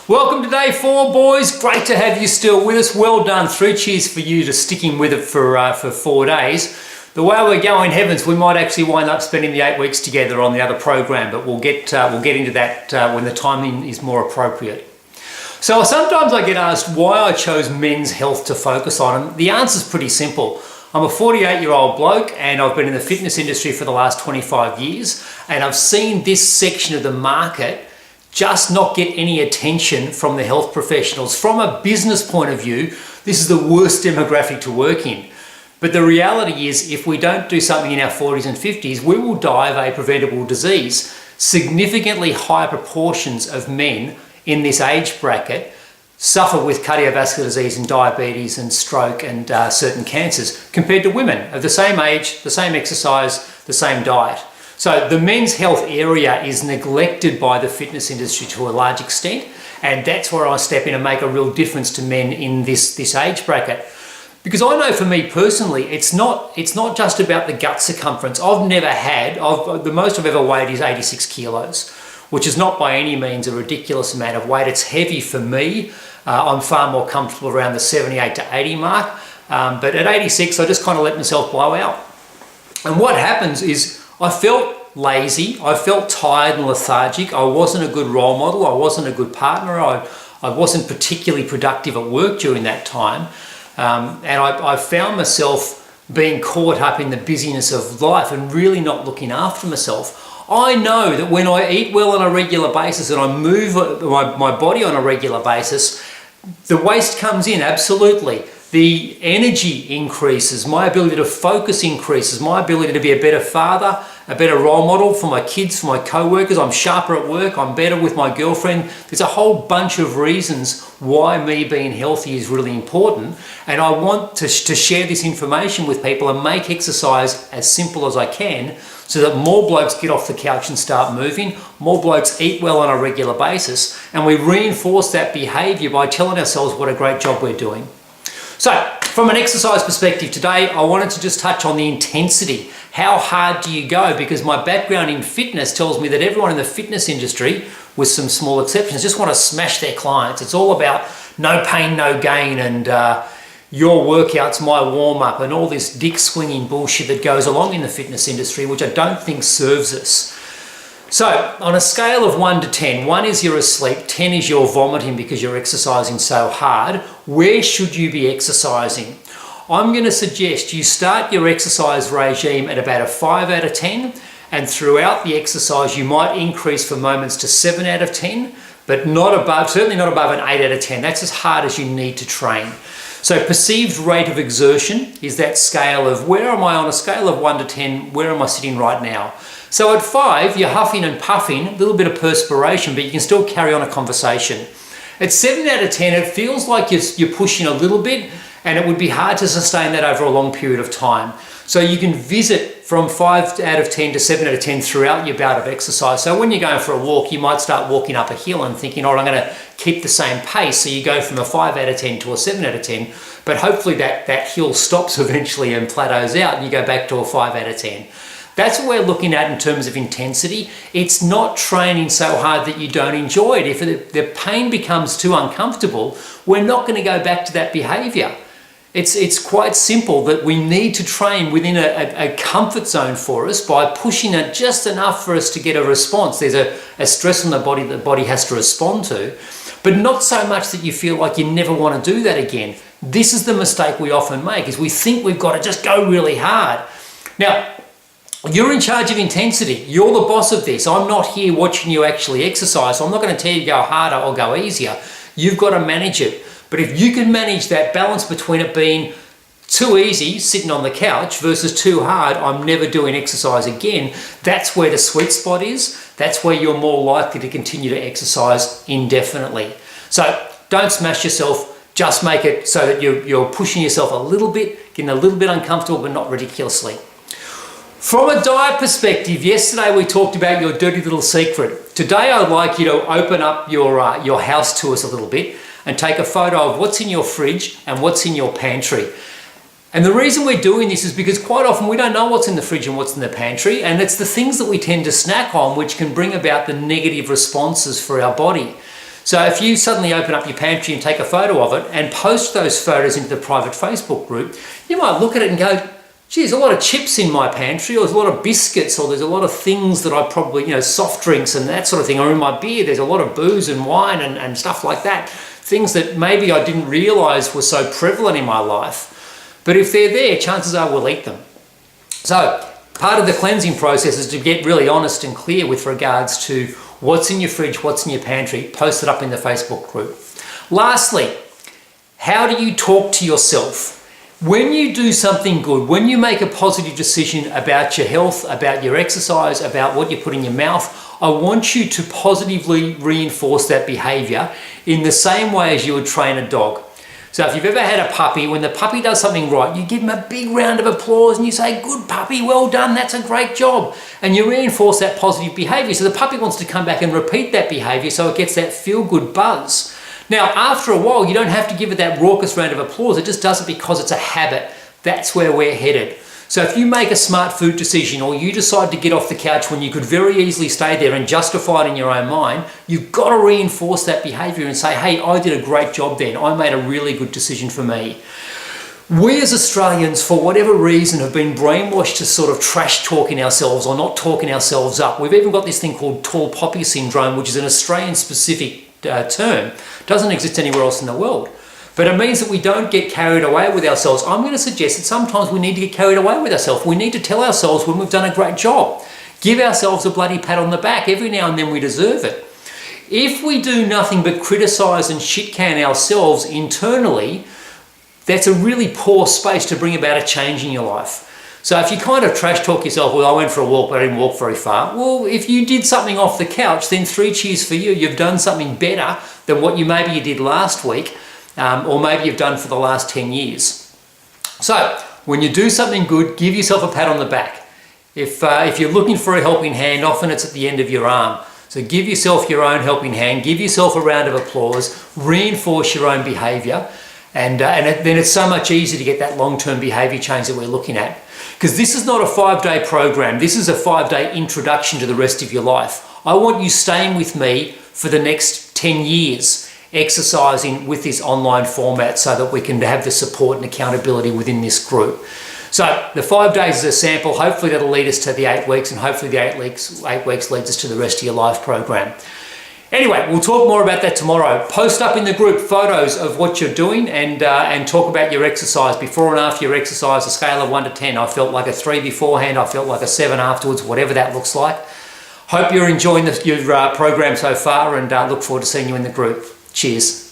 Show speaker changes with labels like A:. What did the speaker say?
A: Welcome to day 4, boys. Great to have you still with us. Well done. 3 cheers for you to sticking with it for 4 days. The way we're going, heavens, we might actually wind up spending the 8 weeks together on the other program, but we'll get into that when the timing is more appropriate. So sometimes I get asked why I chose men's health to focus on, and the answer is pretty simple. I'm a 48-year-old bloke and I've been in the fitness industry for the last 25 years, and I've seen this section of the market just not get any attention from the health professionals. From a business point of view, this is the worst demographic to work in. But the reality is, if we don't do something in our 40s and 50s, we will die of a preventable disease. Significantly higher proportions of men in this age bracket suffer with cardiovascular disease and diabetes and stroke and certain cancers compared to women of the same age, the same exercise, the same diet. So the men's health area is neglected by the fitness industry to a large extent, and that's where I step in and make a real difference to men in this age bracket. Because I know for me personally, it's not just about the gut circumference. The most I've ever weighed is 86 kilos, which is not by any means a ridiculous amount of weight. It's heavy for me. I'm far more comfortable around the 78 to 80 mark. But at 86, I just kind of let myself blow out. And what happens is I felt lazy. I felt tired and lethargic. I wasn't a good role model. I wasn't a good partner. I wasn't particularly productive at work during that time. And I found myself being caught up in the busyness of life and really not looking after myself. I know that when I eat well on a regular basis and I move my body on a regular basis, the waste comes in, absolutely. The energy increases, my ability to focus increases, my ability to be a better father, a better role model for my kids, for my co-workers. I'm sharper at work, I'm better with my girlfriend. There's a whole bunch of reasons why me being healthy is really important. And I want to share this information with people and make exercise as simple as I can so that more blokes get off the couch and start moving, more blokes eat well on a regular basis, and we reinforce that behavior by telling ourselves what a great job we're doing. So, from an exercise perspective today, I wanted to just touch on the intensity. How hard do you go? Because my background in fitness tells me that everyone in the fitness industry, with some small exceptions, just want to smash their clients. It's all about no pain, no gain, and your workout's my warm-up, and all this dick-swinging bullshit that goes along in the fitness industry, which I don't think serves us. So, on a scale of 1 to 10, 1 is you're asleep, 10 is you're vomiting because you're exercising so hard. Where should you be exercising? I'm going to suggest you start your exercise regime at about a 5 out of 10, and throughout the exercise you might increase for moments to 7 out of 10, but certainly not above an 8 out of 10. That's as hard as you need to train. So perceived rate of exertion is that scale of where am I on a scale of 1 to 10, where am I sitting right now? So at 5, you're huffing and puffing, a little bit of perspiration, but you can still carry on a conversation. At 7 out of 10, it feels like you're pushing a little bit, and it would be hard to sustain that over a long period of time. So you can visit from 5 out of 10 to 7 out of 10 throughout your bout of exercise. So when you're going for a walk, you might start walking up a hill and thinking, all right, I'm going to keep the same pace. So you go from a 5 out of 10 to a 7 out of 10, but hopefully that hill stops eventually and plateaus out and you go back to a 5 out of 10. That's what we're looking at in terms of intensity. It's not training so hard that you don't enjoy it. If the pain becomes too uncomfortable, we're not going to go back to that behavior. It's quite simple that we need to train within a comfort zone for us by pushing it just enough for us to get a response. There's a stress on the body that the body has to respond to, but not so much that you feel like you never want to do that again. This is the mistake we often make, is we think we've got to just go really hard. Now, you're in charge of intensity. You're the boss of this. I'm not here watching you actually exercise. So I'm not going to tell you to go harder or go easier. You've got to manage it. But if you can manage that balance between it being too easy, sitting on the couch, versus too hard, I'm never doing exercise again, that's where the sweet spot is. That's where you're more likely to continue to exercise indefinitely. So don't smash yourself. Just make it so that you're pushing yourself a little bit, getting a little bit uncomfortable, but not ridiculously. From a diet perspective, yesterday we talked about your dirty little secret. Today I'd like you to open up your house to us a little bit and take a photo of what's in your fridge and what's in your pantry. And the reason we're doing this is because quite often we don't know what's in the fridge and what's in the pantry, and it's the things that we tend to snack on which can bring about the negative responses for our body. So if you suddenly open up your pantry and take a photo of it and post those photos into the private Facebook group, you might look at it and go, gee, there's a lot of chips in my pantry, or there's a lot of biscuits, or there's a lot of things that I probably, soft drinks and that sort of thing, or in my beer, there's a lot of booze and wine and stuff like that. Things that maybe I didn't realise were so prevalent in my life. But if they're there, chances are we'll eat them. So part of the cleansing process is to get really honest and clear with regards to what's in your fridge, what's in your pantry, post it up in the Facebook group. Lastly, how do you talk to yourself? When you do something good, when you make a positive decision about your health, about your exercise, about what you put in your mouth, I want you to positively reinforce that behavior in the same way as you would train a dog. So if you've ever had a puppy, when the puppy does something right, you give him a big round of applause and you say, good puppy, well done, that's a great job. And you reinforce that positive behavior. So the puppy wants to come back and repeat that behavior so it gets that feel-good buzz. Now, after a while, you don't have to give it that raucous round of applause. It just does it because it's a habit. That's where we're headed. So if you make a smart food decision, or you decide to get off the couch when you could very easily stay there and justify it in your own mind, you've got to reinforce that behavior and say, hey, I did a great job then. I made a really good decision for me. We as Australians, for whatever reason, have been brainwashed to sort of trash talking ourselves or not talking ourselves up. We've even got this thing called tall poppy syndrome, which is an Australian specific term. Doesn't exist anywhere else in the world. But it means that we don't get carried away with ourselves. I'm going to suggest that sometimes we need to get carried away with ourselves. We need to tell ourselves when we've done a great job. Give ourselves a bloody pat on the back. Every now and then we deserve it. If we do nothing but criticise and shit-can ourselves internally, that's a really poor space to bring about a change in your life. So if you kind of trash talk yourself, well, I went for a walk, but I didn't walk very far. Well, if you did something off the couch, then 3 cheers for you. You've done something better than what maybe you did last week, or maybe you've done for the last 10 years. So when you do something good, give yourself a pat on the back. If you're looking for a helping hand, often it's at the end of your arm. So give yourself your own helping hand, give yourself a round of applause, reinforce your own behaviour, and then it's so much easier to get that long-term behaviour change that we're looking at. Because this is not a 5-day program, this is a 5-day introduction to the rest of your life. I want you staying with me for the next 10 years, exercising with this online format so that we can have the support and accountability within this group. So the 5 days is a sample. Hopefully that'll lead us to the 8 weeks, and hopefully the 8 weeks leads us to the rest of your life program. Anyway, we'll talk more about that tomorrow. Post up in the group photos of what you're doing and talk about your exercise, before and after your exercise, a scale of 1 to 10. I felt like a 3 beforehand, I felt like a 7 afterwards, whatever that looks like. Hope you're enjoying your program so far, and look forward to seeing you in the group. Cheers.